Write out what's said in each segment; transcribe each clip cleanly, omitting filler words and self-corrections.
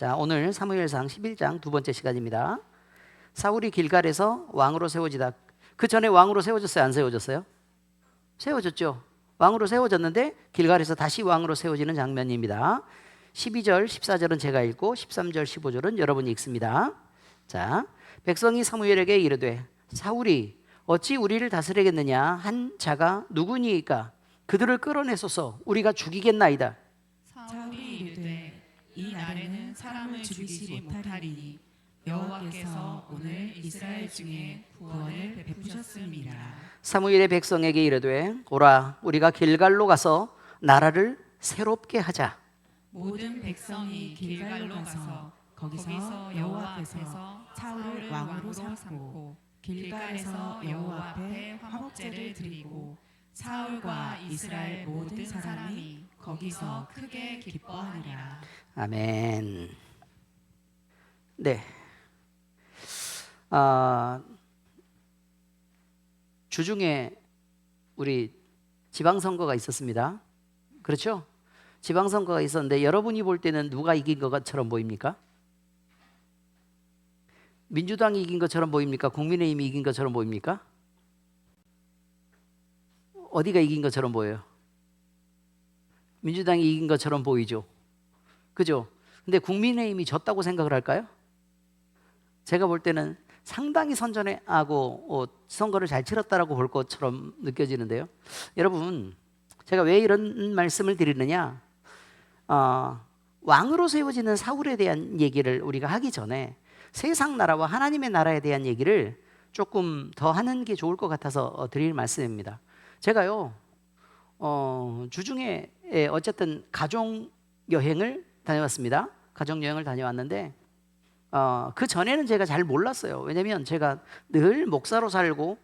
자, 오늘 사무엘상 11장 두 번째 시간입니다. 사울이 길갈에서 왕으로 세워지다. 그 전에 왕으로 세워졌어요? 안 세워졌어요? 세워졌죠. 왕으로 세워졌는데 길갈에서 다시 왕으로 세워지는 장면입니다. 12절, 14절은 제가 읽고 13절, 15절은 여러분이 읽습니다. 자, 백성이 사무엘에게 이르되 사울이 어찌 우리를 다스리겠느냐 한 자가 누구니이까 그들을 끌어내소서 우리가 죽이겠나이다. 사울이 이르되 이 날에는 사람을 죽이지 못하리니 여호와께서 오늘 이스라엘 중에 구원을 베푸셨습니다. 사무엘의 백성에게 이르되 오라 우리가 길갈로 가서 나라를 새롭게 하자. 모든 백성이 길갈로 가서 거기서 여호와 앞에서 사울을 왕으로 삼고 길갈에서 여호와 앞에 화목제를 드리고 사울과 이스라엘 모든 사람이 거기서 크게 기뻐하니라. 아멘. 네. 주중에 우리 지방선거가 있었습니다. 그렇죠? 지방선거가 있었는데 여러분이 볼 때는 누가 이긴 것처럼 보입니까? 민주당이 이긴 것처럼 보입니까? 국민의힘이 이긴 것처럼 보입니까? 어디가 이긴 것처럼 보여요? 민주당이 이긴 것처럼 보이죠. 그죠? 근데 국민의힘이 졌다고 생각을 할까요? 제가 볼 때는 상당히 선전하고 선거를 잘 치렀다라고 볼 것처럼 느껴지는데요. 여러분, 제가 왜 이런 말씀을 드리느냐? 왕으로 세워지는 사울에 대한 얘기를 우리가 하기 전에 세상 나라와 하나님의 나라에 대한 얘기를 조금 더 하는 게 좋을 것 같아서 드릴 말씀입니다. 제가요, 주중에 어쨌든 가족 여행을 다녀왔습니다. 가족 여행을 다녀왔는데 그 전에는 제가 잘 몰랐어요. 왜냐하면 제가 늘 목사로 살고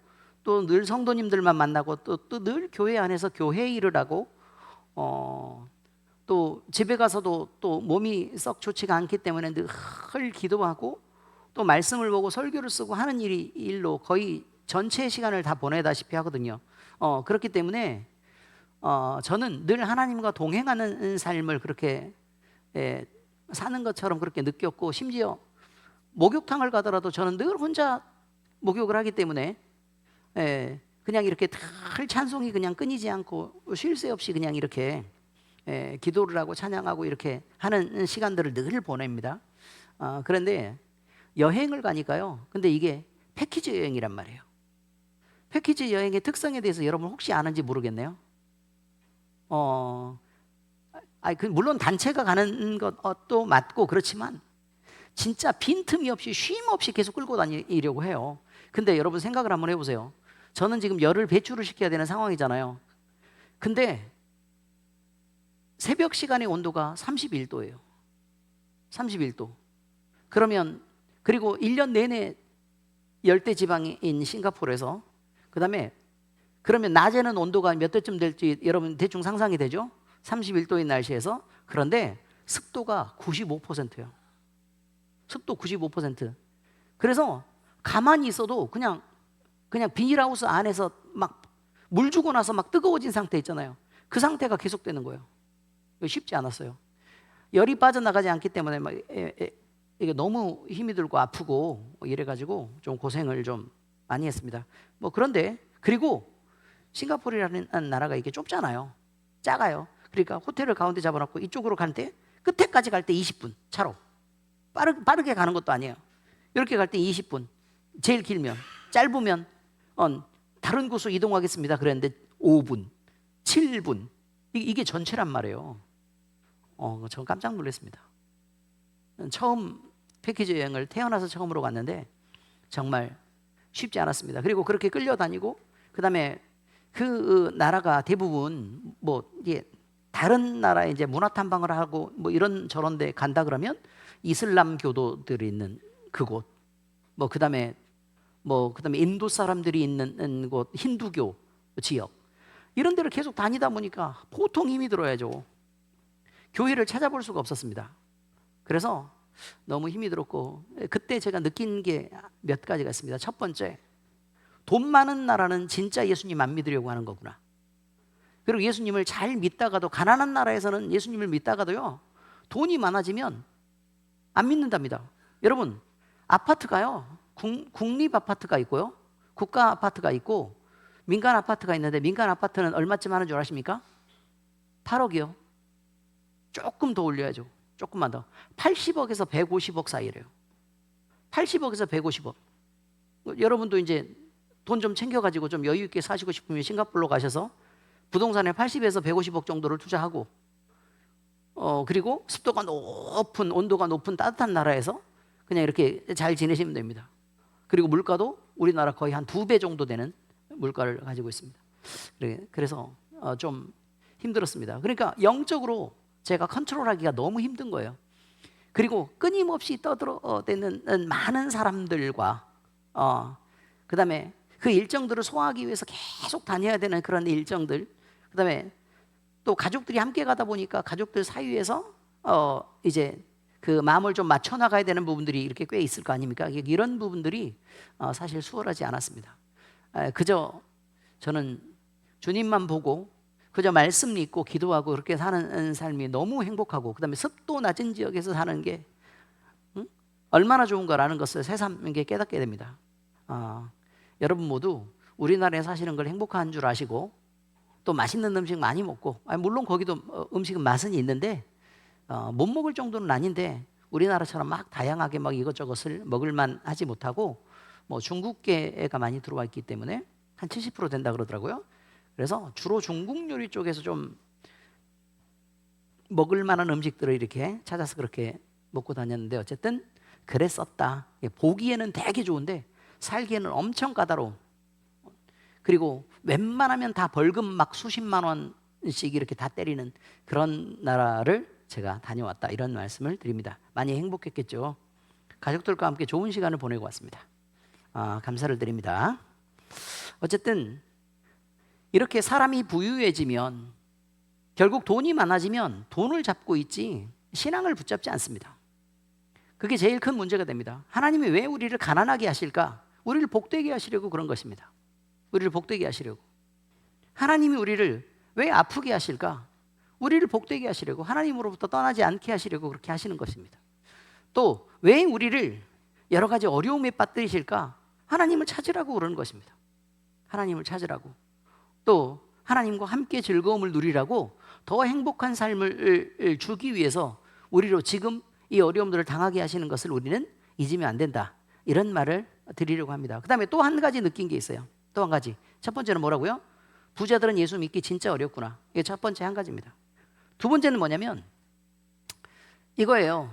또 늘 성도님들만 만나고 또 늘 교회 안에서 교회 일을 하고 또 집에 가서도 또 몸이 썩 좋지가 않기 때문에 늘 기도하고 또 말씀을 보고 설교를 쓰고 하는 일로 거의 전체 시간을 다 보내다시피 하거든요. 그렇기 때문에 저는 늘 하나님과 동행하는 삶을 그렇게 사는 것처럼 그렇게 느꼈고, 심지어 목욕탕을 가더라도 저는 늘 혼자 목욕을 하기 때문에 그냥 이렇게 늘 찬송이 그냥 끊이지 않고 쉴 새 없이 그냥 이렇게 기도를 하고 찬양하고 이렇게 하는 시간들을 늘 보냅니다. 그런데 여행을 가니까요, 근데 이게 패키지 여행이란 말이에요. 패키지 여행의 특성에 대해서 여러분 혹시 아는지 모르겠네요. 물론 단체가 가는 것도 맞고 그렇지만 진짜 빈틈이 없이 쉼 없이 계속 끌고 다니려고 해요. 근데 여러분 생각을 한번 해보세요. 저는 지금 열을 배출을 시켜야 되는 상황이잖아요. 근데 새벽 시간의 온도가 31도예요. 31도. 그리고 1년 내내 열대 지방인 싱가포르에서 그러면 낮에는 온도가 몇 도쯤 될지 여러분 대충 상상이 되죠? 31도인 날씨에서. 그런데 습도가 95%예요. 습도 95%. 그래서 가만히 있어도 그냥 비닐하우스 안에서 막 물 주고 나서 막 뜨거워진 상태 있잖아요. 그 상태가 계속되는 거예요. 쉽지 않았어요. 열이 빠져나가지 않기 때문에 막 이게 너무 힘이 들고 아프고 이래가지고 좀 고생을 좀 많이 했습니다. 그런데 그리고 싱가포르라는 나라가 이게 좁잖아요. 작아요. 그러니까 호텔을 가운데 잡아놓고 이쪽으로 가는데 끝에까지 갈 때 20분 차로. 빠르게 가는 것도 아니에요. 이렇게 갈 때 20분. 제일 길면, 짧으면 다른 곳으로 이동하겠습니다 그랬는데 5분, 7분. 이게 전체란 말이에요. 전 깜짝 놀랐습니다. 처음 패키지 여행을 태어나서 처음으로 갔는데 정말 쉽지 않았습니다. 그리고 그렇게 끌려다니고 그다음에 그 나라가 대부분 이게 다른 나라에 이제 문화 탐방을 하고 이런 저런 데 간다 그러면 이슬람 교도들이 있는 그곳, 그다음에 인도 사람들이 있는 곳, 힌두교 지역, 이런 데를 계속 다니다 보니까 보통 힘이 들어야죠. 교회를 찾아볼 수가 없었습니다. 그래서 너무 힘이 들었고, 그때 제가 느낀 게 몇 가지가 있습니다. 첫 번째, 돈 많은 나라는 진짜 예수님 안 믿으려고 하는 거구나. 그리고 예수님을 잘 믿다가도, 가난한 나라에서는 예수님을 믿다가도요, 돈이 많아지면 안 믿는답니다. 여러분, 아파트가요, 국립 아파트가 있고요, 국가 아파트가 있고 민간 아파트가 있는데, 민간 아파트는 얼마쯤 하는 줄 아십니까? 8억이요. 조금 더 올려야죠. 조금만 더. 80억에서 150억 사이래요. 80억에서 150억. 여러분도 이제 돈 좀 챙겨가지고 좀 여유 있게 사시고 싶으면 싱가포르로 가셔서 부동산에 80에서 150억 정도를 투자하고, 그리고 습도가 높은, 온도가 높은 따뜻한 나라에서 그냥 이렇게 잘 지내시면 됩니다. 그리고 물가도 우리나라 거의 한 2배 정도 되는 물가를 가지고 있습니다. 그래서 좀 힘들었습니다. 그러니까 영적으로 제가 컨트롤하기가 너무 힘든 거예요. 그리고 끊임없이 떠들어대는 많은 사람들과 그 다음에 그 일정들을 소화하기 위해서 계속 다녀야 되는 그런 일정들, 그 다음에 또 가족들이 함께 가다 보니까 가족들 사이에서 이제 그 마음을 좀 맞춰 나가야 되는 부분들이 이렇게 꽤 있을 거 아닙니까? 이런 부분들이 사실 수월하지 않았습니다. 그저 저는 주님만 보고 그저 말씀 읽고 기도하고 그렇게 사는 삶이 너무 행복하고, 그 다음에 습도 낮은 지역에서 사는 게 얼마나 좋은 거라는 것을 새삼 깨닫게 됩니다. 여러분 모두 우리나라에 사시는 걸 행복한 줄 아시고, 또 맛있는 음식 많이 먹고, 물론 거기도 음식은 맛은 있는데 못 먹을 정도는 아닌데, 우리나라처럼 막 다양하게 막 이것저것을 먹을만 하지 못하고, 뭐 중국계가 많이 들어와 있기 때문에 한 70% 된다 그러더라고요. 그래서 주로 중국 요리 쪽에서 좀 먹을 만한 음식들을 이렇게 찾아서 그렇게 먹고 다녔는데, 어쨌든 그랬었다. 보기에는 되게 좋은데 살기에는 엄청 까다로운, 그리고 웬만하면 다 벌금 막 수십만 원씩 이렇게 다 때리는 그런 나라를 제가 다녀왔다, 이런 말씀을 드립니다. 많이 행복했겠죠. 가족들과 함께 좋은 시간을 보내고 왔습니다. 감사를 드립니다. 어쨌든 이렇게 사람이 부유해지면, 결국 돈이 많아지면 돈을 잡고 있지 신앙을 붙잡지 않습니다. 그게 제일 큰 문제가 됩니다. 하나님이 왜 우리를 가난하게 하실까? 우리를 복되게 하시려고 그런 것입니다. 우리를 복되게 하시려고. 하나님이 우리를 왜 아프게 하실까? 우리를 복되게 하시려고, 하나님으로부터 떠나지 않게 하시려고 그렇게 하시는 것입니다. 또 왜 우리를 여러 가지 어려움에 빠뜨리실까? 하나님을 찾으라고 그러는 것입니다. 하나님을 찾으라고. 또 하나님과 함께 즐거움을 누리라고, 더 행복한 삶을 주기 위해서 우리로 지금 이 어려움들을 당하게 하시는 것을 우리는 잊으면 안 된다, 이런 말을 드리려고 합니다. 그 다음에 또 한 가지 느낀 게 있어요. 또 한 가지. 첫 번째는 뭐라고요? 부자들은 예수 믿기 진짜 어렵구나. 이게 첫 번째 한 가지입니다. 두 번째는 뭐냐면 이거예요.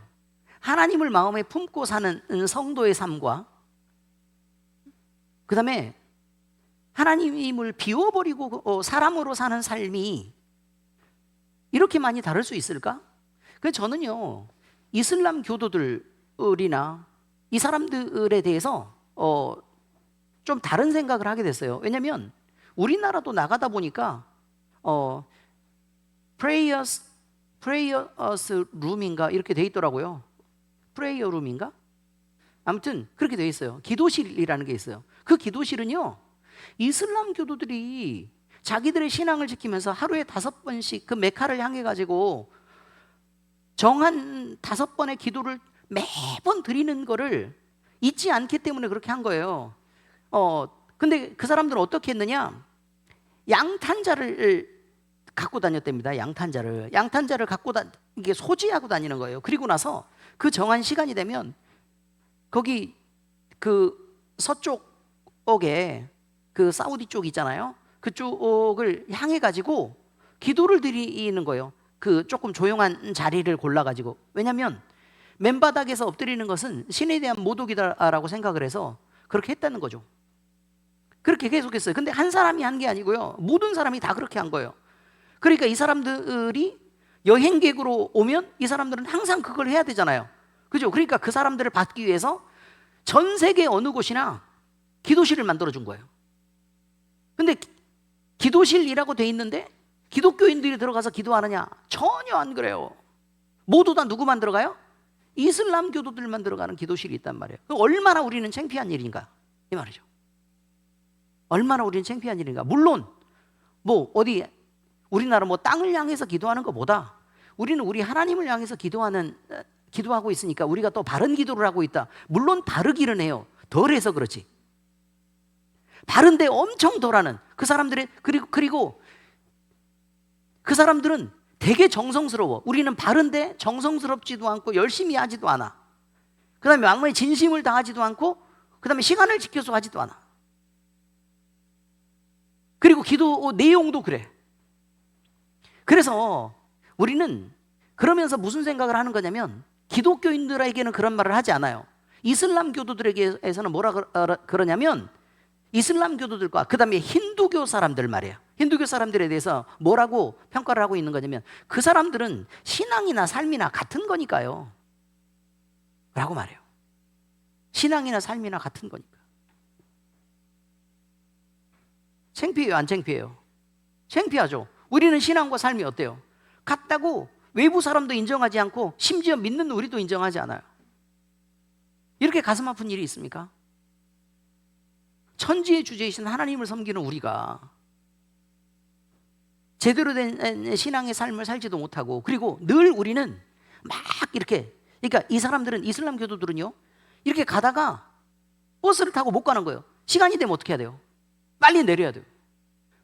하나님을 마음에 품고 사는 성도의 삶과, 그 다음에 하나님을 비워버리고 사람으로 사는 삶이 이렇게 많이 다를 수 있을까? 그래서 저는요, 이슬람 교도들이나 이 사람들에 대해서 좀 다른 생각을 하게 됐어요. 왜냐하면 우리나라도 나가다 보니까 prayers room인가 이렇게 돼 있더라고요. prayer room인가? 아무튼 그렇게 돼 있어요. 기도실이라는 게 있어요. 그 기도실은요, 이슬람 교도들이 자기들의 신앙을 지키면서 하루에 5번씩 그 메카를 향해 가지고 정한 5번의 기도를 매번 드리는 거를 잊지 않기 때문에 그렇게 한 거예요. 근데 그 사람들은 어떻게 했느냐? 양탄자를 갖고 다녔답니다. 양탄자를 갖고 이게 소지하고 다니는 거예요. 그리고 나서 그 정한 시간이 되면 거기 그 서쪽에 그 사우디 쪽 있잖아요. 그쪽을 향해 가지고 기도를 드리는 거예요. 그 조금 조용한 자리를 골라 가지고. 왜냐하면 맨바닥에서 엎드리는 것은 신에 대한 모독이다라고 생각을 해서 그렇게 했다는 거죠. 그렇게 계속했어요. 근데 한 사람이 한 게 아니고요, 모든 사람이 다 그렇게 한 거예요. 그러니까 이 사람들이 여행객으로 오면 이 사람들은 항상 그걸 해야 되잖아요. 그죠? 그러니까 그 사람들을 받기 위해서 전 세계 어느 곳이나 기도실을 만들어준 거예요. 근데 기도실이라고 돼 있는데 기독교인들이 들어가서 기도하느냐? 전혀 안 그래요. 모두 다 누구만 들어가요? 이슬람 교도들만 들어가는 기도실이 있단 말이에요. 얼마나 우리는 창피한 일인가, 이 말이죠. 얼마나 우리는 창피한 일인가. 물론 뭐 어디 우리나라 뭐 땅을 향해서 기도하는 것보다 우리는 우리 하나님을 향해서 기도하는 기도하고 있으니까 우리가 또 바른 기도를 하고 있다. 물론 바르기는 해요. 덜해서 그렇지. 바른데 엄청 덜하는 그 사람들의, 그리고 그 사람들은 되게 정성스러워. 우리는 바른데 정성스럽지도 않고 열심히 하지도 않아. 그 다음에 막무에 진심을 다하지도 않고, 그 다음에 시간을 지켜서 하지도 않아. 그리고 기도 내용도 그래. 그래서 우리는 그러면서 무슨 생각을 하는 거냐면, 기독교인들에게는 그런 말을 하지 않아요. 이슬람 교도들에게서는 뭐라 그러냐면, 이슬람 교도들과 그 다음에 힌두교 사람들 말이에요. 힌두교 사람들에 대해서 뭐라고 평가를 하고 있는 거냐면, 그 사람들은 신앙이나 삶이나 같은 거니까요 라고 말해요. 신앙이나 삶이나 같은 거니까. 창피해요, 안 창피해요? 창피하죠. 우리는 신앙과 삶이 어때요? 같다고 외부 사람도 인정하지 않고 심지어 믿는 우리도 인정하지 않아요. 이렇게 가슴 아픈 일이 있습니까? 천지의 주제이신 하나님을 섬기는 우리가 제대로 된 신앙의 삶을 살지도 못하고, 그리고 늘 우리는 막 이렇게, 그러니까 이 사람들은, 이슬람 교도들은요, 이렇게 가다가 버스를 타고 못 가는 거예요. 시간이 되면 어떻게 해야 돼요? 빨리 내려야 돼요.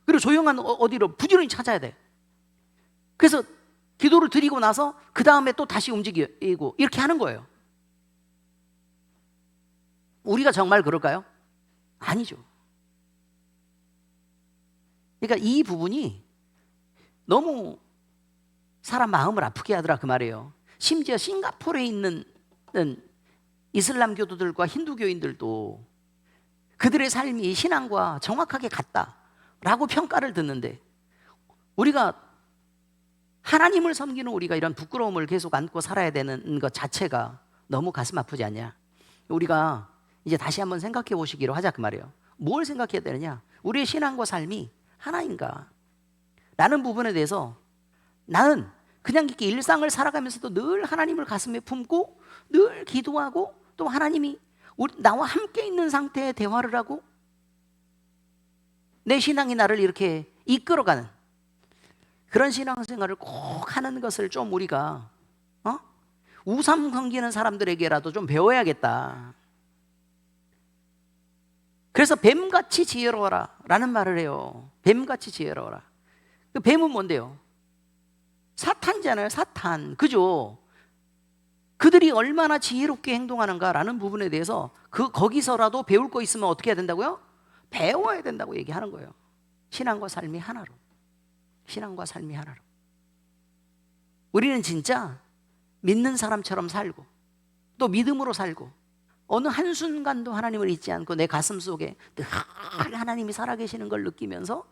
그리고 조용한 어디로 부지런히 찾아야 돼. 그래서 기도를 드리고 나서 그 다음에 또 다시 움직이고 이렇게 하는 거예요. 우리가 정말 그럴까요? 아니죠. 그러니까 이 부분이 너무 사람 마음을 아프게 하더라 그 말이에요. 심지어 싱가포르에 있는 이슬람 교도들과 힌두교인들도 그들의 삶이 신앙과 정확하게 같다라고 평가를 듣는데, 우리가 하나님을 섬기는 우리가 이런 부끄러움을 계속 안고 살아야 되는 것 자체가 너무 가슴 아프지 않냐. 우리가 이제 다시 한번 생각해 보시기로 하자 그 말이에요. 뭘 생각해야 되느냐? 우리의 신앙과 삶이 하나인가? 라는 부분에 대해서 나는 그냥 이렇게 일상을 살아가면서도 늘 하나님을 가슴에 품고 늘 기도하고, 또 하나님이 나와 함께 있는 상태에 대화를 하고 내 신앙이 나를 이렇게 이끌어가는 그런 신앙생활을 꼭 하는 것을 좀 우리가 우상 섬기는 사람들에게라도 좀 배워야겠다. 그래서 뱀같이 지혜로워라 라는 말을 해요. 뱀같이 지혜로워라. 그 뱀은 뭔데요? 사탄이잖아요. 사탄. 그죠? 그들이 얼마나 지혜롭게 행동하는가라는 부분에 대해서 거기서라도 배울 거 있으면 어떻게 해야 된다고요? 배워야 된다고 얘기하는 거예요. 신앙과 삶이 하나로. 신앙과 삶이 하나로. 우리는 진짜 믿는 사람처럼 살고, 또 믿음으로 살고, 어느 한순간도 하나님을 잊지 않고 내 가슴 속에 늘 하나님이 살아계시는 걸 느끼면서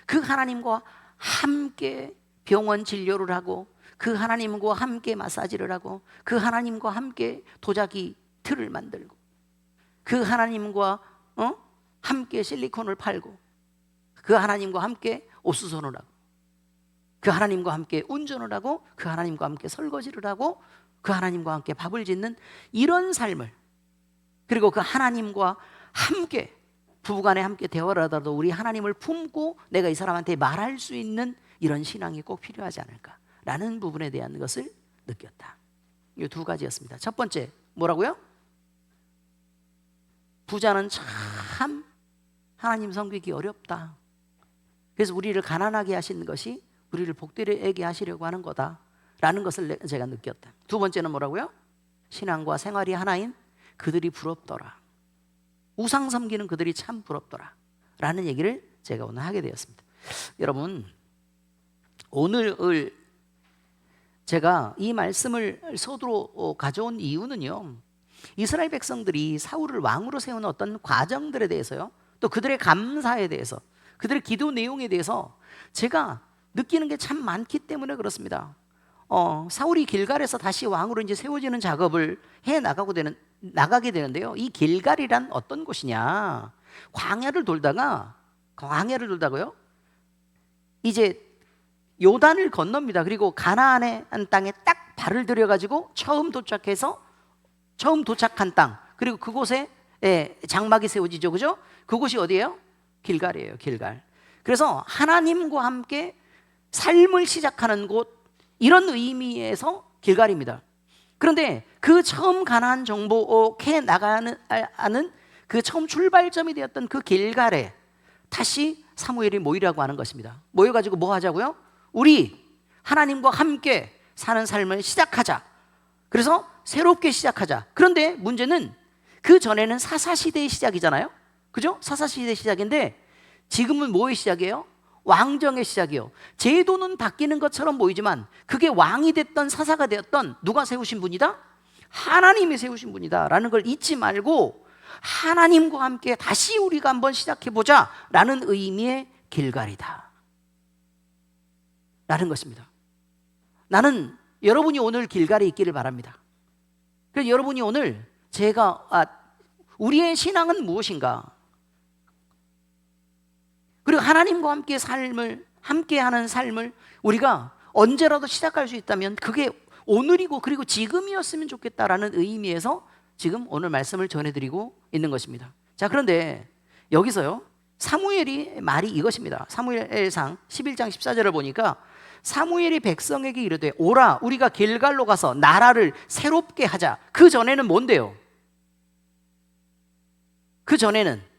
그 하나님과 함께 병원 진료를 하고, 그 하나님과 함께 마사지를 하고, 그 하나님과 함께 도자기 틀을 만들고, 그 하나님과 함께 실리콘을 팔고, 그 하나님과 함께 옥수수를 하고, 그 하나님과 함께 운전을 하고, 그 하나님과 함께 설거지를 하고, 그 하나님과 함께 밥을 짓는 이런 삶을, 그리고 그 하나님과 함께 부부간에 함께 대화를 하더라도 우리 하나님을 품고 내가 이 사람한테 말할 수 있는 이런 신앙이 꼭 필요하지 않을까라는 부분에 대한 것을 느꼈다. 이 두 가지였습니다. 첫 번째 뭐라고요? 부자는 참 하나님 섬기기 어렵다. 그래서 우리를 가난하게 하시는 것이 우리를 복되게 하시려고 하는 거다라는 것을 제가 느꼈다. 두 번째는 뭐라고요? 신앙과 생활이 하나인 그들이 부럽더라. 우상 섬기는 그들이 참 부럽더라 라는 얘기를 제가 오늘 하게 되었습니다. 여러분, 오늘 제가 이 말씀을 서두로 가져온 이유는요, 이스라엘 백성들이 사울을 왕으로 세우는 어떤 과정들에 대해서요, 또 그들의 감사에 대해서, 그들의 기도 내용에 대해서 제가 느끼는 게 참 많기 때문에 그렇습니다. 사울이 길갈에서 다시 왕으로 이제 세워지는 작업을 해 나가게 되는데요. 이 길갈이란 어떤 곳이냐? 광야를 돌다가요, 이제 요단을 건넙니다. 그리고 가나안의 한 땅에 딱 발을 들여가지고 처음 도착한 땅, 그리고 그곳에 장막이 세워지죠, 그죠? 그곳이 어디예요? 길갈이에요, 길갈. 그래서 하나님과 함께 삶을 시작하는 곳, 이런 의미에서 길갈입니다. 그런데 그 처음 가나안 정복해 나가는 그 처음 출발점이 되었던 그 길갈에 다시 사무엘이 모이라고 하는 것입니다. 모여가지고 뭐 하자고요? 우리 하나님과 함께 사는 삶을 시작하자. 그래서 새롭게 시작하자. 그런데 문제는 그 전에는 사사시대의 시작이잖아요. 그죠? 사사시대의 시작인데 지금은 뭐의 시작이에요? 왕정의 시작이에요. 제도는 바뀌는 것처럼 보이지만 그게 왕이 됐던 사사가 되었던 누가 세우신 분이다? 하나님이 세우신 분이다 라는 걸 잊지 말고 하나님과 함께 다시 우리가 한번 시작해보자 라는 의미의 길갈이다 라는 것입니다. 나는 여러분이 오늘 길갈에 있기를 바랍니다. 그래서 여러분이 오늘 우리의 신앙은 무엇인가? 그리고 하나님과 함께하는 삶을 우리가 언제라도 시작할 수 있다면 그게 오늘이고 그리고 지금이었으면 좋겠다라는 의미에서 지금 오늘 말씀을 전해드리고 있는 것입니다. 자, 그런데 여기서요 사무엘이 말이 이것입니다. 사무엘상 11장 14절을 보니까 사무엘이 백성에게 이르되 오라 우리가 길갈로 가서 나라를 새롭게 하자. 그 전에는 뭔데요? 그 전에는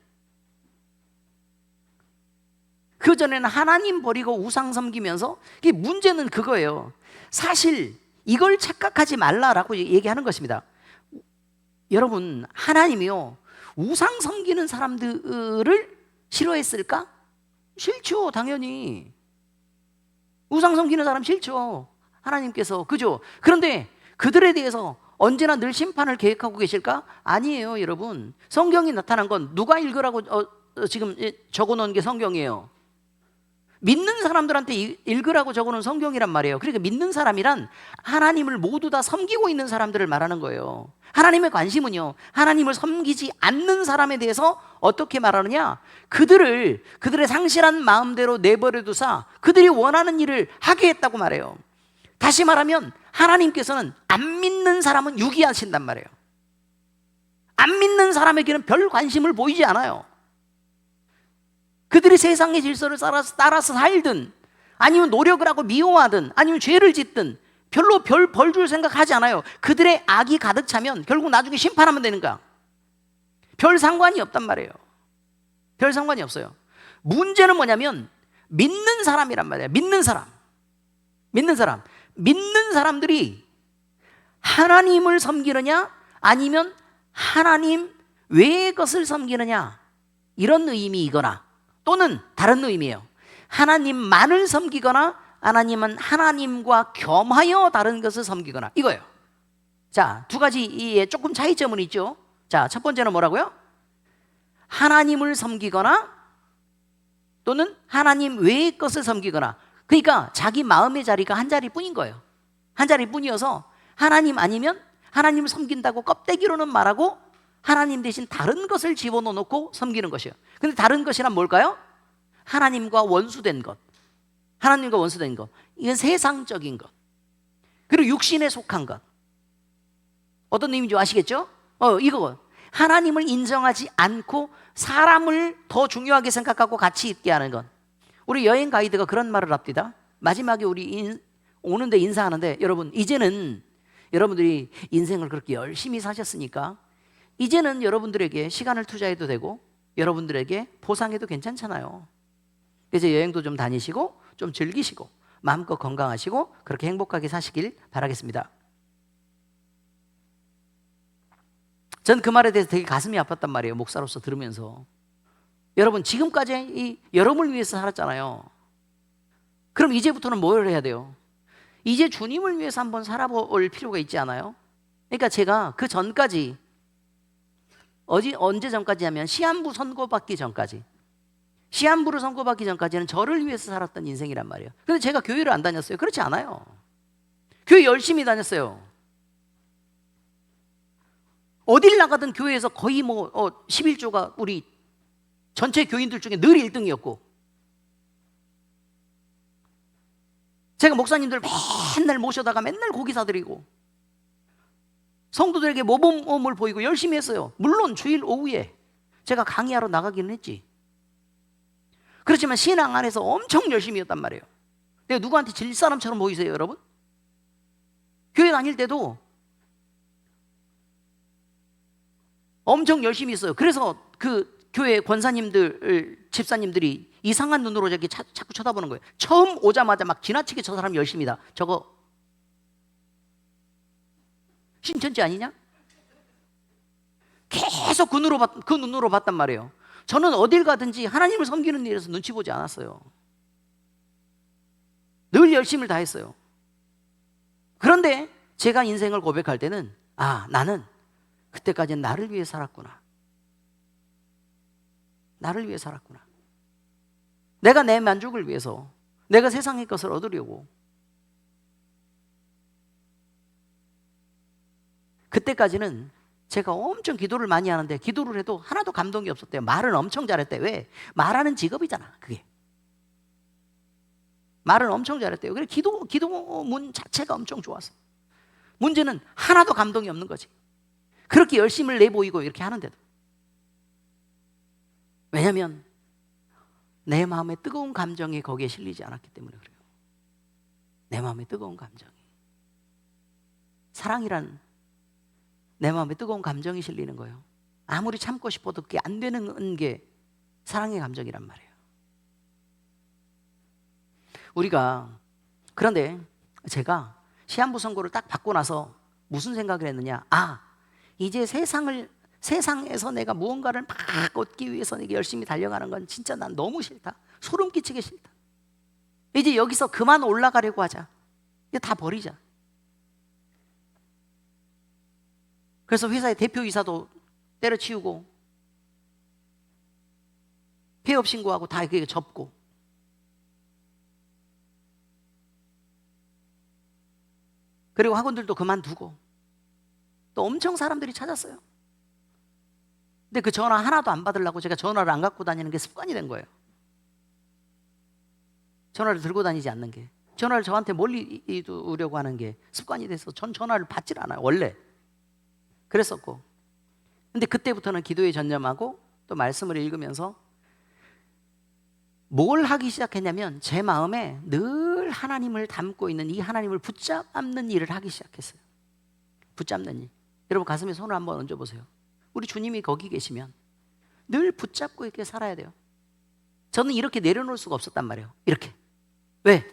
하나님 버리고 우상 섬기면서 이게 문제는 그거예요. 사실 이걸 착각하지 말라라고 얘기하는 것입니다. 여러분 하나님이요 우상 섬기는 사람들을 싫어했을까? 싫죠. 당연히 우상 섬기는 사람 싫죠. 하나님께서 그죠? 그런데 그들에 대해서 언제나 늘 심판을 계획하고 계실까? 아니에요. 여러분 성경이 나타난 건 누가 읽으라고 지금 적어놓은 게 성경이에요. 믿는 사람들한테 읽으라고 적어놓은 성경이란 말이에요. 그러니까 믿는 사람이란 하나님을 모두 다 섬기고 있는 사람들을 말하는 거예요. 하나님의 관심은요 하나님을 섬기지 않는 사람에 대해서 어떻게 말하느냐, 그들의 상실한 마음대로 내버려 두사 그들이 원하는 일을 하게 했다고 말해요. 다시 말하면 하나님께서는 안 믿는 사람은 유기하신단 말이에요. 안 믿는 사람에게는 별 관심을 보이지 않아요. 그들이 세상의 질서를 따라서 살든 아니면 노력을 하고 미워하든 아니면 죄를 짓든 별로 별 벌 줄 생각하지 않아요. 그들의 악이 가득 차면 결국 나중에 심판하면 되는 거야. 별 상관이 없단 말이에요. 별 상관이 없어요. 문제는 뭐냐면 믿는 사람이란 말이에요. 믿는 사람들이 하나님을 섬기느냐 아니면 하나님 외의 것을 섬기느냐, 이런 의미이거나 또는 다른 의미예요. 하나님만을 섬기거나 아니면 하나님과 겸하여 다른 것을 섬기거나, 이거예요. 자, 두 가지의 조금 차이점은 있죠. 자, 첫 번째는 뭐라고요? 하나님을 섬기거나 또는 하나님 외의 것을 섬기거나. 그러니까 자기 마음의 자리가 한 자리뿐인 거예요. 한 자리뿐이어서 하나님 아니면 하나님을 섬긴다고 껍데기로는 말하고 하나님 대신 다른 것을 집어넣고 섬기는 것이에요. 근데 다른 것이란 뭘까요? 하나님과 원수된 것. 하나님과 원수된 것. 이건 세상적인 것. 그리고 육신에 속한 것. 어떤 의미인지 아시겠죠? 이거 하나님을 인정하지 않고 사람을 더 중요하게 생각하고 같이 있게 하는 것. 우리 여행 가이드가 그런 말을 합니다. 마지막에 우리 오는데 인사하는데, 여러분 이제는 여러분들이 인생을 그렇게 열심히 사셨으니까 이제는 여러분들에게 시간을 투자해도 되고 여러분들에게 보상해도 괜찮잖아요. 그래서 여행도 좀 다니시고 좀 즐기시고 마음껏 건강하시고 그렇게 행복하게 사시길 바라겠습니다. 전 그 말에 대해서 되게 가슴이 아팠단 말이에요. 목사로서 들으면서. 여러분 지금까지 여러분을 위해서 살았잖아요. 그럼 이제부터는 뭘 해야 돼요? 이제 주님을 위해서 한번 살아볼 필요가 있지 않아요? 그러니까 제가 그 전까지 언제 전까지 하면 시한부를 선고받기 전까지는 저를 위해서 살았던 인생이란 말이에요. 근데 제가 교회를 안 다녔어요? 그렇지 않아요. 교회 열심히 다녔어요. 어딜 나가든 교회에서 거의 11조가 우리 전체 교인들 중에 늘 1등이었고, 제가 목사님들 맨날 모셔다가 맨날 고기 사드리고 성도들에게 모범을 보이고 열심히 했어요. 물론 주일 오후에 제가 강의하러 나가기는 했지. 그렇지만 신앙 안에서 엄청 열심히 했단 말이에요. 내가 누구한테 질 사람처럼 보이세요, 여러분? 교회 다닐 때도 엄청 열심히 했어요. 그래서 그 교회 권사님들, 집사님들이 이상한 눈으로 자꾸 쳐다보는 거예요. 처음 오자마자 막 지나치게 저 사람 열심이다. 저거 신천지 아니냐? 계속 그 눈으로 봤단 말이에요. 저는 어딜 가든지 하나님을 섬기는 일에서 눈치 보지 않았어요. 늘 열심을 다했어요. 그런데 제가 인생을 고백할 때는 나는 그때까지는 나를 위해 살았구나. 나를 위해 살았구나. 내가 내 만족을 위해서, 내가 세상의 것을 얻으려고. 그때까지는 제가 엄청 기도를 많이 하는데 기도를 해도 하나도 감동이 없었대요. 말은 엄청 잘했대요. 왜? 말하는 직업이잖아, 그게. 말은 엄청 잘했대요. 그래 기도문 자체가 엄청 좋았어. 문제는 하나도 감동이 없는 거지. 그렇게 열심을 내보이고 이렇게 하는데도. 왜냐하면 내 마음의 뜨거운 감정이 거기에 실리지 않았기 때문에 그래요. 내 마음의 뜨거운 감정이. 사랑이란 내 마음에 뜨거운 감정이 실리는 거예요. 아무리 참고 싶어도 그게 안 되는 게 사랑의 감정이란 말이에요. 그런데 제가 시한부 선고를 딱 받고 나서 무슨 생각을 했느냐? 이제 세상에서 내가 무언가를 막 얻기 위해서 내가 열심히 달려가는 건 진짜 난 너무 싫다. 소름 끼치게 싫다. 이제 여기서 그만 올라가려고 하자. 이제 다 버리자. 그래서 회사의 대표이사도 때려치우고 폐업 신고하고 다 그게 접고, 그리고 학원들도 그만두고, 또 엄청 사람들이 찾았어요. 근데 그 전화 하나도 안 받으려고 제가 전화를 안 갖고 다니는 게 습관이 된 거예요. 전화를 들고 다니지 않는 게, 전화를 저한테 멀리 두려고 하는 게 습관이 돼서 전 전화를 받질 않아요, 원래. 그랬었고. 근데 그때부터는 기도에 전념하고 또 말씀을 읽으면서 뭘 하기 시작했냐면 제 마음에 늘 하나님을 담고 있는 이 하나님을 붙잡는 일을 하기 시작했어요. 붙잡는 일. 여러분 가슴에 손을 한번 얹어보세요. 우리 주님이 거기 계시면 늘 붙잡고 이렇게 살아야 돼요. 저는 이렇게 내려놓을 수가 없었단 말이에요. 이렇게. 왜?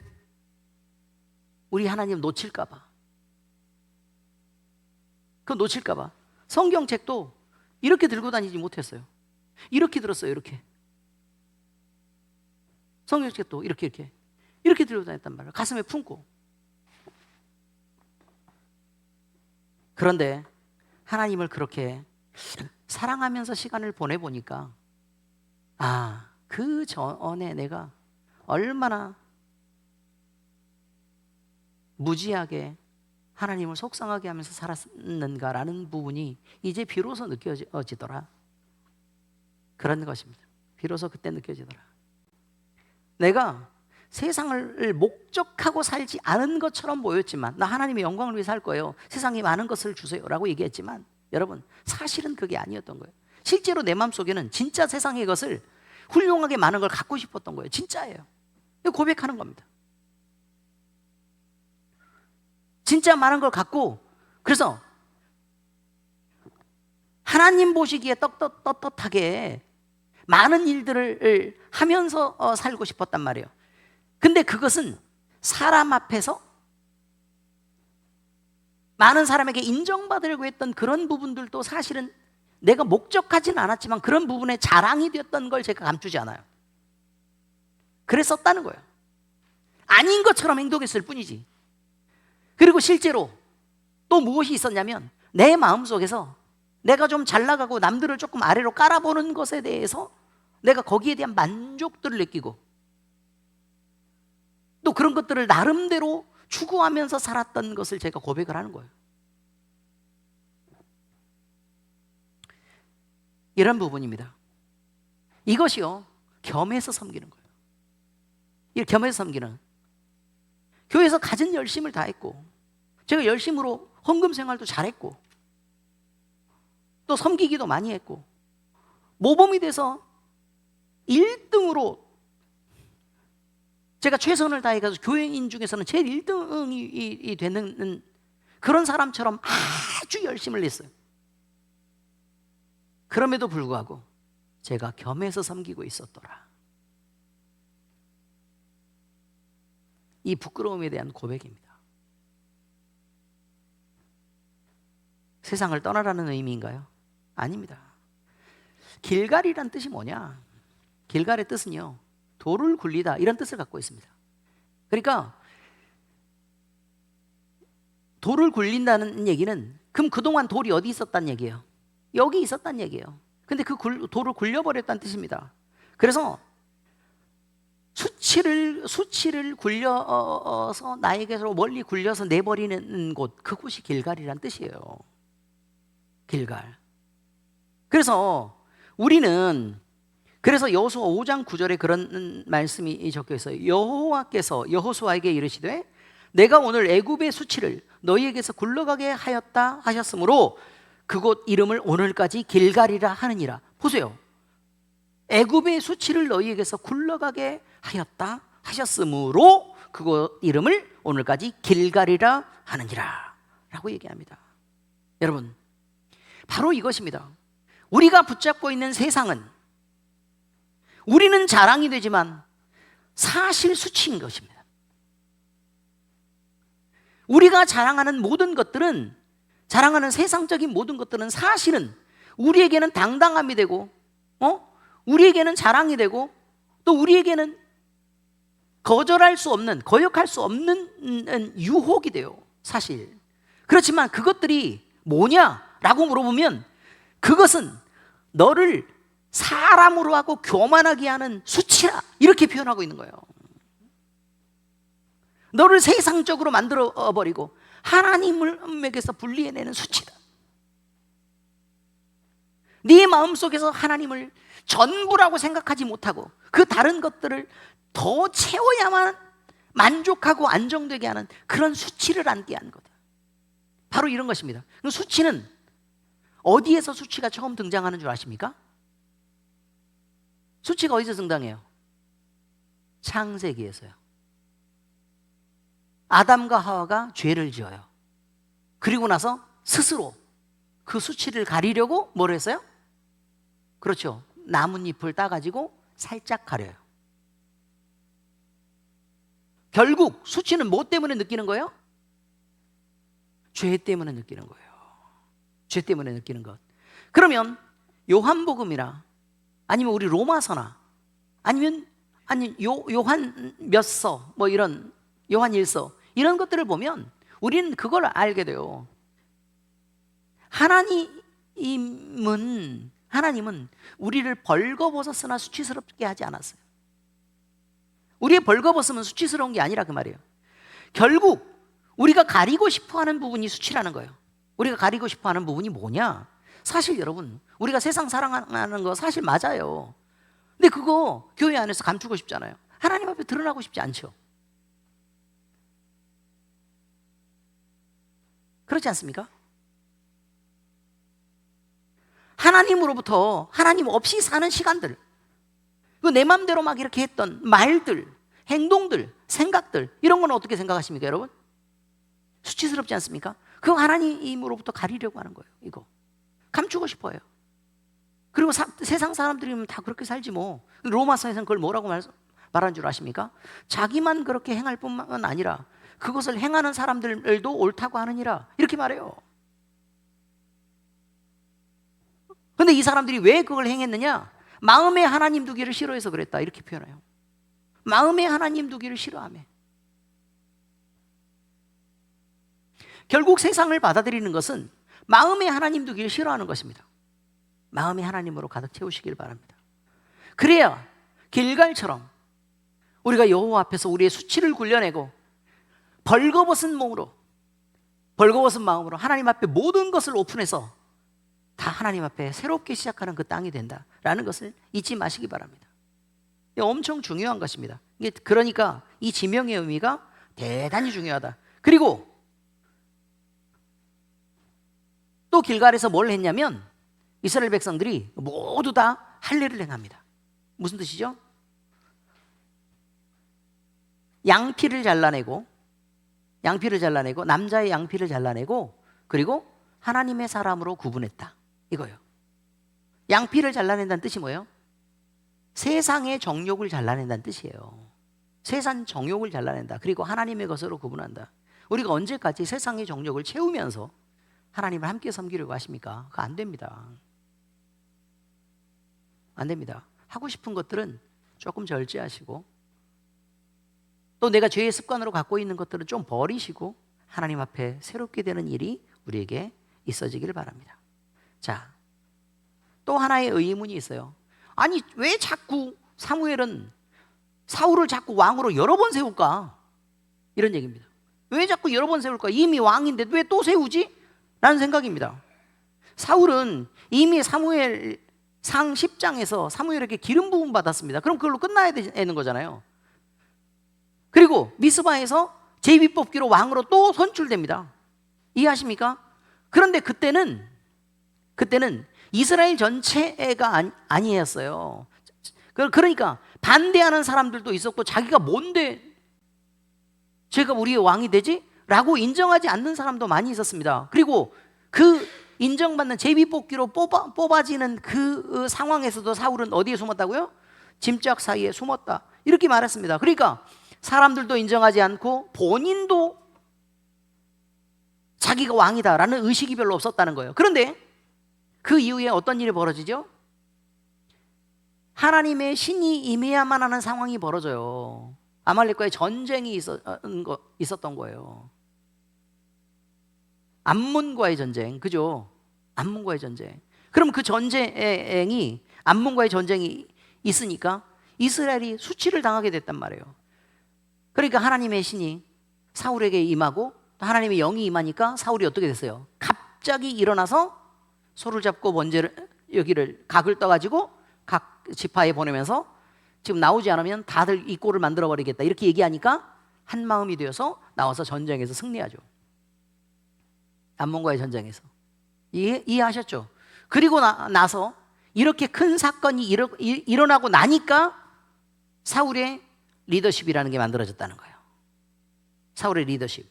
우리 하나님 놓칠까 봐. 그거 놓칠까 봐. 성경책도 이렇게 들고 다니지 못했어요. 이렇게 들었어요. 이렇게. 성경책도 이렇게 들고 다녔단 말이에요. 가슴에 품고. 그런데 하나님을 그렇게 사랑하면서 시간을 보내보니까 그 전에 내가 얼마나 무지하게 하나님을 속상하게 하면서 살았는가라는 부분이 이제 비로소 느껴지더라. 그런 것입니다. 비로소 그때 느껴지더라. 내가 세상을 목적하고 살지 않은 것처럼 보였지만, 나 하나님의 영광을 위해 살 거예요, 세상에 많은 것을 주세요 라고 얘기했지만, 여러분 사실은 그게 아니었던 거예요. 실제로 내 마음속에는 진짜 세상의 것을 훌륭하게 많은 걸 갖고 싶었던 거예요. 진짜예요. 고백하는 겁니다. 진짜 많은 걸 갖고, 그래서 하나님 보시기에 떳떳하게 많은 일들을 하면서 살고 싶었단 말이에요. 근데 그것은 사람 앞에서 많은 사람에게 인정받으려고 했던 그런 부분들도 사실은 내가 목적하진 않았지만 그런 부분에 자랑이 되었던 걸 제가 감추지 않아요. 그랬었다는 거예요. 아닌 것처럼 행동했을 뿐이지. 그리고 실제로 또 무엇이 있었냐면, 내 마음속에서 내가 좀 잘 나가고 남들을 조금 아래로 깔아보는 것에 대해서 내가 거기에 대한 만족들을 느끼고, 또 그런 것들을 나름대로 추구하면서 살았던 것을 제가 고백을 하는 거예요. 이런 부분입니다. 이것이요, 겸해서 섬기는 거예요. 이 겸해서 섬기는, 교회에서 가진 열심을 다했고, 제가 열심으로 헌금 생활도 잘했고, 또 섬기기도 많이 했고, 모범이 돼서 1등으로 제가 최선을 다해가지고 교회인 중에서는 제일 1등이 되는 그런 사람처럼 아주 열심을 냈어요. 그럼에도 불구하고 제가 겸해서 섬기고 있었더라. 이 부끄러움에 대한 고백입니다. 세상을 떠나라는 의미인가요? 아닙니다. 길갈이란 뜻이 뭐냐? 길갈의 뜻은요, 돌을 굴리다 이런 뜻을 갖고 있습니다. 그러니까 돌을 굴린다는 얘기는 그럼 그동안 돌이 어디 있었단 얘기예요? 여기 있었단 얘기예요. 근데 그 돌을 굴려버렸다는 뜻입니다. 그래서 수치를 굴려서 나에게서 멀리 굴려서 내버리는 곳, 그곳이 길갈이란 뜻이에요. 길갈. 그래서 우리는 여호수아 5장 9절에 그런 말씀이 적혀 있어요. 여호와께서 여호수아에게 이르시되 내가 오늘 애굽의 수치를 너희에게서 굴러가게 하였다 하셨으므로 그곳 이름을 오늘까지 길갈이라 하느니라. 보세요. 애굽의 수치를 너희에게서 굴러가게 하였다 하셨으므로 그곳 이름을 오늘까지 길갈이라 하느니라 라고 얘기합니다. 여러분, 바로 이것입니다. 우리가 붙잡고 있는 세상은 우리는 자랑이 되지만 사실 수치인 것입니다. 우리가 자랑하는 모든 것들은, 자랑하는 세상적인 모든 것들은 사실은 우리에게는 당당함이 되고 우리에게는 자랑이 되고 또 우리에게는 거절할 수 없는, 거역할 수 없는 유혹이 돼요. 사실. 그렇지만 그것들이 뭐냐라고 물어보면 그것은 너를 사람으로 하고 교만하게 하는 수치라 이렇게 표현하고 있는 거예요. 너를 세상적으로 만들어버리고 하나님에게서 분리해내는 수치다. 네 마음속에서 하나님을 전부라고 생각하지 못하고 그 다른 것들을 더 채워야만 만족하고 안정되게 하는 그런 수치를 안게 한 거다. 바로 이런 것입니다. 수치는 어디에서 수치가 처음 등장하는 줄 아십니까? 수치가 어디서 등장해요? 창세기에서요. 아담과 하와가 죄를 지어요. 그리고 나서 스스로 그 수치를 가리려고 뭘 했어요? 그렇죠. 나뭇잎을 따가지고 살짝 가려요. 결국 수치는 뭐 때문에 느끼는 거예요? 죄 때문에 느끼는 거예요. 죄 때문에 느끼는 것. 그러면 요한복음이나 아니면 우리 로마서나 아니 요한 몇서 뭐 이런 요한 1서 이런 것들을 보면 우리는 그걸 알게 돼요. 하나님은 우리를 벌거벗었으나 수치스럽게 하지 않았어요. 우리의 벌거벗으면 수치스러운 게 아니라 그 말이에요. 결국 우리가 가리고 싶어하는 부분이 수치라는 거예요. 우리가 가리고 싶어하는 부분이 뭐냐? 사실 여러분, 우리가 세상 사랑하는 거 사실 맞아요. 근데 그거 교회 안에서 감추고 싶잖아요. 하나님 앞에 드러나고 싶지 않죠. 그렇지 않습니까? 하나님으로부터 하나님 없이 사는 시간들, 내 마음대로 막 이렇게 했던 말들, 행동들, 생각들, 이런 건 어떻게 생각하십니까, 여러분? 수치스럽지 않습니까? 그거 하나님으로부터 가리려고 하는 거예요. 이거 감추고 싶어요. 그리고 세상 사람들이면 다 그렇게 살지 뭐. 로마서에서는 그걸 뭐라고 말하는 줄 아십니까? 자기만 그렇게 행할 뿐만 아니라 그것을 행하는 사람들도 옳다고 하느니라 이렇게 말해요. 근데 이 사람들이 왜 그걸 행했느냐? 마음에 하나님 두기를 싫어해서 그랬다 이렇게 표현해요. 마음에 하나님 두기를 싫어하며. 결국 세상을 받아들이는 것은 마음에 하나님 두기를 싫어하는 것입니다. 마음이 하나님으로 가득 채우시길 바랍니다. 그래야 길갈처럼 우리가 여호와 앞에서 우리의 수치를 굴려내고 벌거벗은 몸으로, 벌거벗은 마음으로 하나님 앞에 모든 것을 오픈해서 다 하나님 앞에 새롭게 시작하는 그 땅이 된다라는 것을 잊지 마시기 바랍니다. 이게 엄청 중요한 것입니다. 그러니까 이 지명의 의미가 대단히 중요하다. 그리고 또 길갈에서 뭘 했냐면 이스라엘 백성들이 모두 다 할례를 행합니다. 무슨 뜻이죠? 양피를 잘라내고 남자의 양피를 잘라내고 그리고 하나님의 사람으로 구분했다 이거예요. 양피를 잘라낸다는 뜻이 뭐예요? 세상의 정욕을 잘라낸다는 뜻이에요. 세상 정욕을 잘라낸다. 그리고 하나님의 것으로 구분한다. 우리가 언제까지 세상의 정욕을 채우면서 하나님을 함께 섬기려고 하십니까? 그거 안 됩니다. 안 됩니다. 하고 싶은 것들은 조금 절제하시고, 또 내가 죄의 습관으로 갖고 있는 것들은 좀 버리시고 하나님 앞에 새롭게 되는 일이 우리에게 있어지기를 바랍니다. 자, 또 하나의 의문이 있어요. 아니, 왜 자꾸 사무엘은 사울을 자꾸 왕으로 여러 번 세울까? 이런 얘기입니다. 왜 자꾸 여러 번 세울까? 이미 왕인데 왜 또 세우지? 라는 생각입니다. 사울은 이미 사무엘상 10장에서 사무엘에게 기름 부음 받았습니다. 그럼 그걸로 끝나야 되는 거잖아요. 그리고 미스바에서 제비 뽑기로 왕으로 또 선출됩니다. 이해하십니까? 그런데 그때는 이스라엘 전체가 아니었어요. 그러니까 반대하는 사람들도 있었고, 자기가 뭔데 제가 우리의 왕이 되지? 라고 인정하지 않는 사람도 많이 있었습니다. 그리고 그 인정받는 제비뽑기로 뽑아지는 그 상황에서도 사울은 어디에 숨었다고요? 짐짝 사이에 숨었다. 이렇게 말했습니다. 그러니까 사람들도 인정하지 않고 본인도 자기가 왕이다라는 의식이 별로 없었다는 거예요. 그런데 그 이후에 어떤 일이 벌어지죠? 하나님의 신이 임해야만 하는 상황이 벌어져요. 아말렉과의 전쟁이 있었던 거예요. 암몬과의 전쟁, 그죠? 암몬과의 전쟁. 그럼 그 암몬과의 전쟁이 있으니까 이스라엘이 수치를 당하게 됐단 말이에요. 그러니까 하나님의 신이 사울에게 임하고 하나님의 영이 임하니까 사울이 어떻게 됐어요? 갑자기 일어나서 소를 잡고 여기를 각을 떠가지고 각 지파에 보내면서 지금 나오지 않으면 다들 이 꼴을 만들어 버리겠다 이렇게 얘기하니까 한 마음이 되어서 나와서 전쟁에서 승리하죠. 암몬과의 전쟁에서. 이해하셨죠? 그리고 나서 이렇게 큰 사건이 일어나고 나니까 사울의 리더십이라는 게 만들어졌다는 거예요. 사울의 리더십.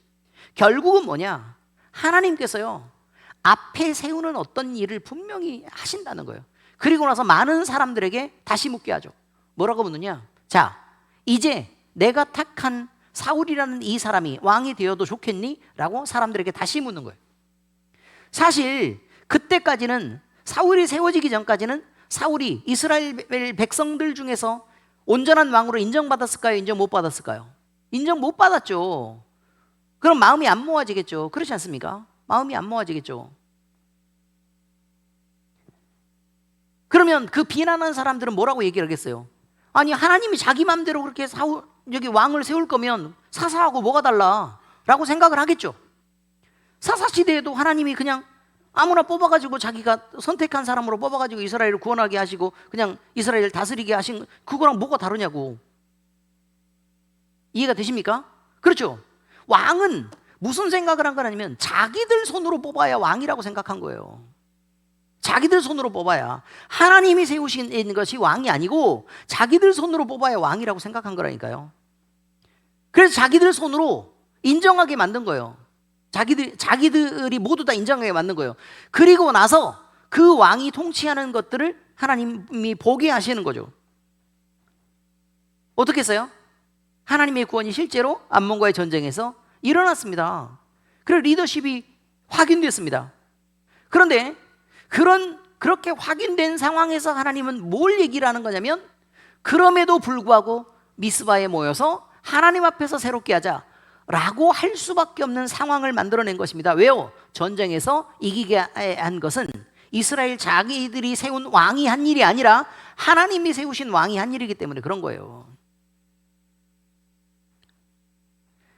결국은 뭐냐? 하나님께서요, 앞에 세우는 어떤 일을 분명히 하신다는 거예요. 그리고 나서 많은 사람들에게 다시 묻게 하죠. 뭐라고 묻느냐? 자, 이제 내가 택한 사울이라는 이 사람이 왕이 되어도 좋겠니? 라고 사람들에게 다시 묻는 거예요. 사실 그때까지는, 사울이 세워지기 전까지는 사울이 이스라엘 백성들 중에서 온전한 왕으로 인정받았을까요? 인정 못 받았을까요? 인정 못 받았죠. 그럼 마음이 안 모아지겠죠. 그렇지 않습니까? 마음이 안 모아지겠죠. 그러면 그 비난하는 사람들은 뭐라고 얘기를 하겠어요? 아니, 하나님이 자기 마음대로 그렇게 여기 왕을 세울 거면 사사하고 뭐가 달라? 라고 생각을 하겠죠. 사사시대에도 하나님이 그냥 아무나 뽑아가지고 자기가 선택한 사람으로 뽑아가지고 이스라엘을 구원하게 하시고 그냥 이스라엘을 다스리게 하신 그거랑 뭐가 다르냐고. 이해가 되십니까? 그렇죠. 왕은 무슨 생각을 한 거냐면 자기들 손으로 뽑아야 왕이라고 생각한 거예요. 자기들 손으로 뽑아야, 하나님이 세우신 것이 왕이 아니고 자기들 손으로 뽑아야 왕이라고 생각한 거라니까요. 그래서 자기들 손으로 인정하게 만든 거예요. 자기들이 모두 다 인정하게 만든 거예요. 그리고 나서 그 왕이 통치하는 것들을 하나님이 보게 하시는 거죠. 어떻게 했어요? 하나님의 구원이 실제로 암몬과의 전쟁에서 일어났습니다. 그래서 리더십이 확인됐습니다. 그런데 그렇게 확인된 상황에서 하나님은 뭘 얘기를 하는 거냐면, 그럼에도 불구하고 미스바에 모여서 하나님 앞에서 새롭게 하자 라고 할 수밖에 없는 상황을 만들어낸 것입니다. 왜요? 전쟁에서 이기게 한 것은 이스라엘 자기들이 세운 왕이 한 일이 아니라 하나님이 세우신 왕이 한 일이기 때문에 그런 거예요.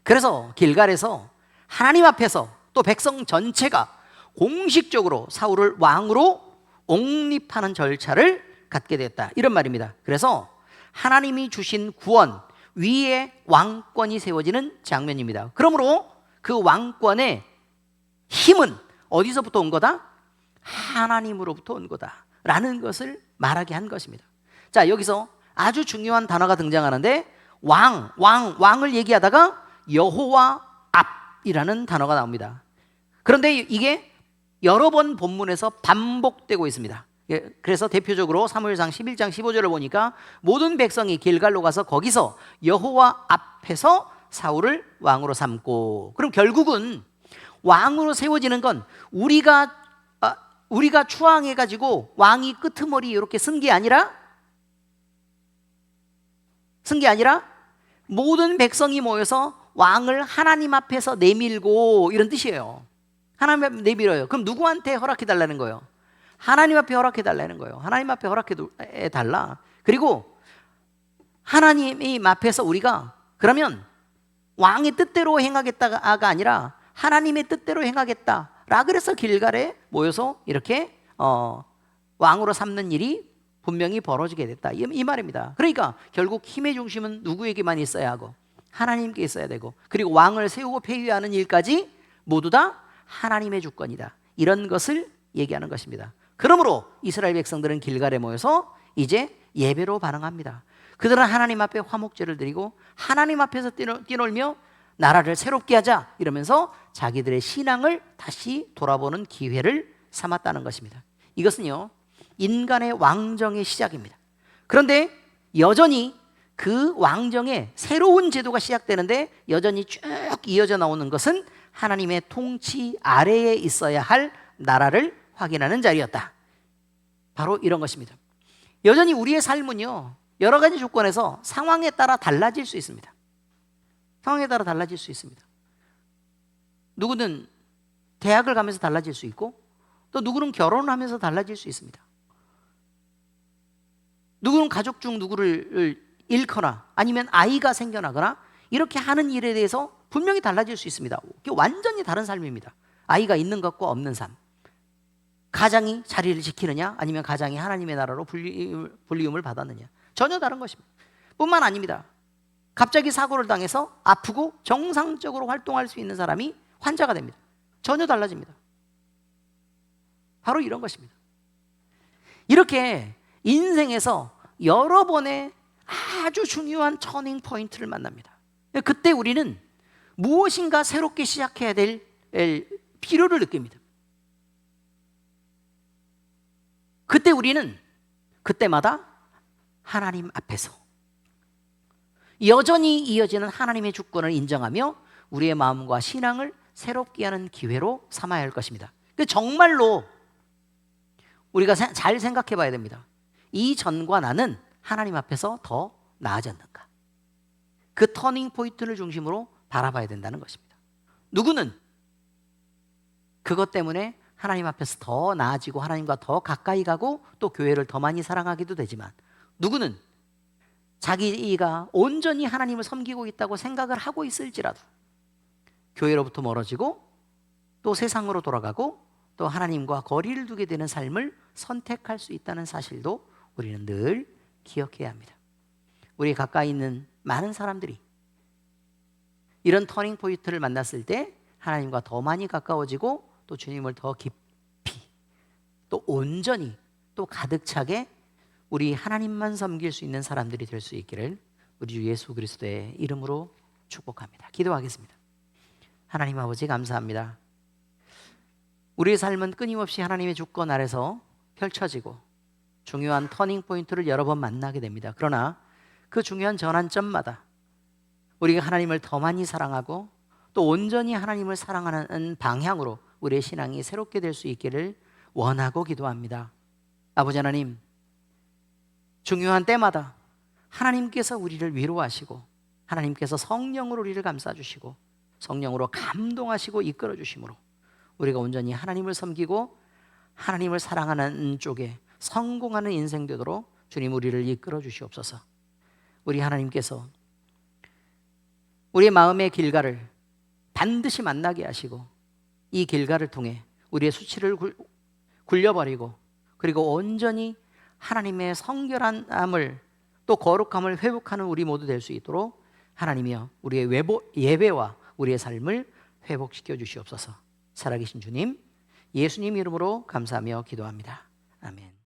그래서 길갈에서 하나님 앞에서 또 백성 전체가 공식적으로 사울을 왕으로 옹립하는 절차를 갖게 됐다, 이런 말입니다. 그래서 하나님이 주신 구원 위에 왕권이 세워지는 장면입니다. 그러므로 그 왕권의 힘은 어디서부터 온 거다? 하나님으로부터 온 거다 라는 것을 말하게 한 것입니다. 자, 여기서 아주 중요한 단어가 등장하는데, 왕을 얘기하다가 여호와 앞이라는 단어가 나옵니다. 그런데 이게 여러 번 본문에서 반복되고 있습니다. 그래서 대표적으로 사무엘상 11장 15절을 보니까 모든 백성이 길갈로 가서 거기서 여호와 앞에서 사울을 왕으로 삼고, 그럼 결국은 왕으로 세워지는 건 우리가 추앙해 가지고 왕이 끄트머리 이렇게 쓴 게 아니라 모든 백성이 모여서 왕을 하나님 앞에서 내밀고, 이런 뜻이에요. 하나님 앞에 내밀어요. 그럼 누구한테 허락해 달라는 거예요? 하나님 앞에 허락해 달라는 거예요. 하나님 앞에 허락해 달라. 그리고 하나님 앞에서 우리가 그러면 왕의 뜻대로 행하겠다가 아니라 하나님의 뜻대로 행하겠다라 그래서 길갈에 모여서 이렇게 왕으로 삼는 일이 분명히 벌어지게 됐다, 이 말입니다. 그러니까 결국 힘의 중심은 누구에게만 있어야 하고 하나님께 있어야 되고, 그리고 왕을 세우고 폐위하는 일까지 모두 다 하나님의 주권이다, 이런 것을 얘기하는 것입니다. 그러므로 이스라엘 백성들은 길갈에 모여서 이제 예배로 반응합니다. 그들은 하나님 앞에 화목제를 드리고 하나님 앞에서 뛰놀며 나라를 새롭게 하자 이러면서 자기들의 신앙을 다시 돌아보는 기회를 삼았다는 것입니다. 이것은요, 인간의 왕정의 시작입니다. 그런데 여전히 그 왕정의 새로운 제도가 시작되는데 여전히 쭉 이어져 나오는 것은 하나님의 통치 아래에 있어야 할 나라를 확인하는 자리였다. 바로 이런 것입니다. 여전히 우리의 삶은요, 여러 가지 조건에서 상황에 따라 달라질 수 있습니다. 상황에 따라 달라질 수 있습니다. 누구는 대학을 가면서 달라질 수 있고, 또 누구는 결혼을 하면서 달라질 수 있습니다. 누구는 가족 중 누구를 잃거나 아니면 아이가 생겨나거나 이렇게 하는 일에 대해서 분명히 달라질 수 있습니다. 완전히 다른 삶입니다. 아이가 있는 것과 없는 삶, 가장이 자리를 지키느냐 아니면 가장이 하나님의 나라로 불리움을 받았느냐, 전혀 다른 것입니다. 뿐만 아닙니다. 갑자기 사고를 당해서 아프고 정상적으로 활동할 수 있는 사람이 환자가 됩니다. 전혀 달라집니다. 바로 이런 것입니다. 이렇게 인생에서 여러 번의 아주 중요한 터닝 포인트를 만납니다. 그때 우리는 무엇인가 새롭게 시작해야 될 필요를 느낍니다. 그때 우리는 그때마다 하나님 앞에서 여전히 이어지는 하나님의 주권을 인정하며 우리의 마음과 신앙을 새롭게 하는 기회로 삼아야 할 것입니다. 정말로 우리가 잘 생각해 봐야 됩니다. 이전과 나는 하나님 앞에서 더 나아졌는가? 그 터닝 포인트를 중심으로 바라봐야 된다는 것입니다. 누구는 그것 때문에 하나님 앞에서 더 나아지고 하나님과 더 가까이 가고 또 교회를 더 많이 사랑하기도 되지만, 누구는 자기가 온전히 하나님을 섬기고 있다고 생각을 하고 있을지라도 교회로부터 멀어지고 또 세상으로 돌아가고 또 하나님과 거리를 두게 되는 삶을 선택할 수 있다는 사실도 우리는 늘 기억해야 합니다. 우리 가까이 있는 많은 사람들이 이런 터닝 포인트를 만났을 때 하나님과 더 많이 가까워지고 또 주님을 더 깊이 또 온전히 또 가득 차게 우리 하나님만 섬길 수 있는 사람들이 될 수 있기를 우리 주 예수 그리스도의 이름으로 축복합니다. 기도하겠습니다. 하나님 아버지, 감사합니다. 우리의 삶은 끊임없이 하나님의 주권 아래서 펼쳐지고 중요한 터닝 포인트를 여러 번 만나게 됩니다. 그러나 그 중요한 전환점마다 우리가 하나님을 더 많이 사랑하고 또 온전히 하나님을 사랑하는 방향으로 우리의 신앙이 새롭게 될 수 있기를 원하고 기도합니다. 아버지 하나님, 중요한 때마다 하나님께서 우리를 위로하시고 하나님께서 성령으로 우리를 감싸주시고 성령으로 감동하시고 이끌어주심으로 우리가 온전히 하나님을 섬기고 하나님을 사랑하는 쪽에 성공하는 인생 되도록 주님 우리를 이끌어 주시옵소서. 우리 하나님께서 우리의 마음의 길가를 반드시 만나게 하시고 이 길가를 통해 우리의 수치를 굴려버리고 그리고 온전히 하나님의 성결함을 또 거룩함을 회복하는 우리 모두 될 수 있도록 하나님이여 우리의 예배와 우리의 삶을 회복시켜 주시옵소서. 살아계신 주님, 예수님 이름으로 감사하며 기도합니다. 아멘.